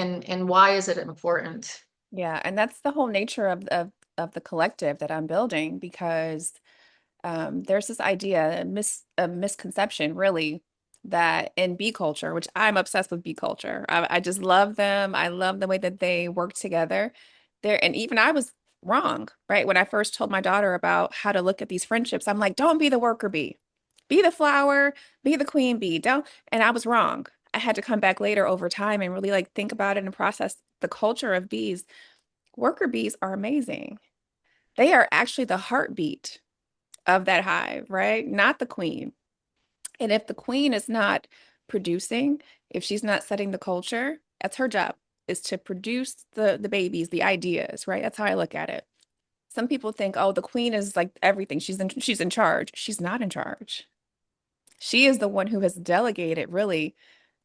and why is it important? Yeah, and that's the whole nature of the collective that I'm building because there's this idea, a misconception really, that in bee culture, which I'm obsessed with bee culture. I just love them. I love the way that they work together. There, and even I was wrong, right? When I first told my daughter about how to look at these friendships, I'm like, don't be the worker bee, be the flower, be the queen bee. Don't, and I was wrong. I had to come back later over time and really like think about it and process the culture of bees. Worker bees are amazing. They are actually the heartbeat of that hive, right? Not the queen. And if the queen is not producing, if she's not setting the culture, that's her job, is to produce the babies, the ideas, right? That's how I look at it. Some people think, oh, the queen is like everything. She's in charge. She's not in charge. She is the one who has delegated really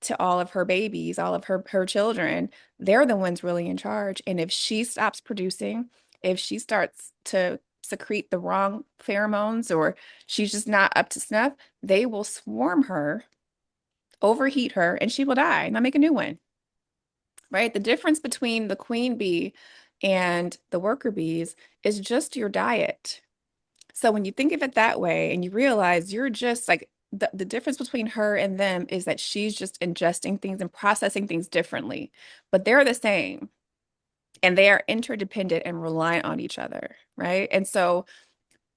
to all of her babies, all of her children. They're the ones really in charge. And if she stops producing, if she starts to secrete the wrong pheromones or she's just not up to snuff, they will swarm her, overheat her, and she will die and not make a new one. Right? The difference between the queen bee and the worker bees is just your diet. So when you think of it that way and you realize you're just like the difference between her and them is that she's just ingesting things and processing things differently, but they're the same and they are interdependent and reliant on each other, right? And so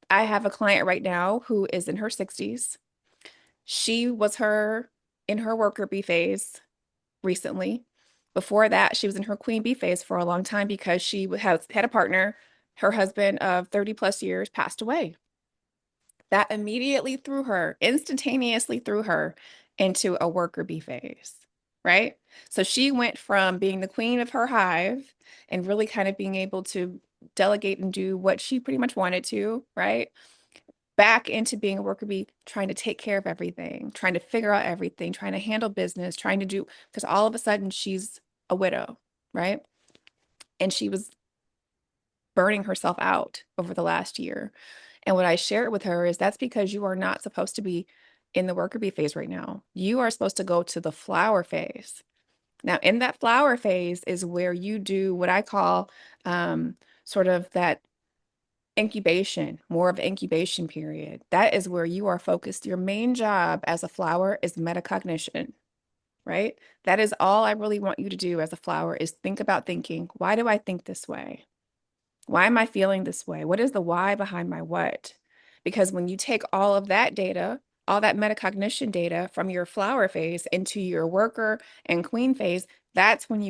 I have a client right now who is in her 60s. She was her in her worker bee phase recently. Before that, she was in her queen bee phase for a long time because she has had a partner. Her husband of 30 plus years passed away. That immediately threw her, instantaneously threw her into a worker bee phase, right? So she went from being the queen of her hive and really kind of being able to delegate and do what she pretty much wanted to, right? Back into being a worker bee, trying to take care of everything, trying to figure out everything, trying to handle business, trying to do, because all of a sudden she's a widow, right? And she was burning herself out over the last year. And what I shared with her is that's because you are not supposed to be in the worker bee phase right now. You are supposed to go to the flower phase. Now, in that flower phase is where you do what I call sort of that incubation, more of an incubation period. That is where you are focused. Your main job as a flower is metacognition, right? That is all I really want you to do as a flower is think about thinking, why do I think this way? Why am I feeling this way? What is the why behind my what? Because when you take all of that data, all that metacognition data from your flower phase into your worker and queen phase, that's when you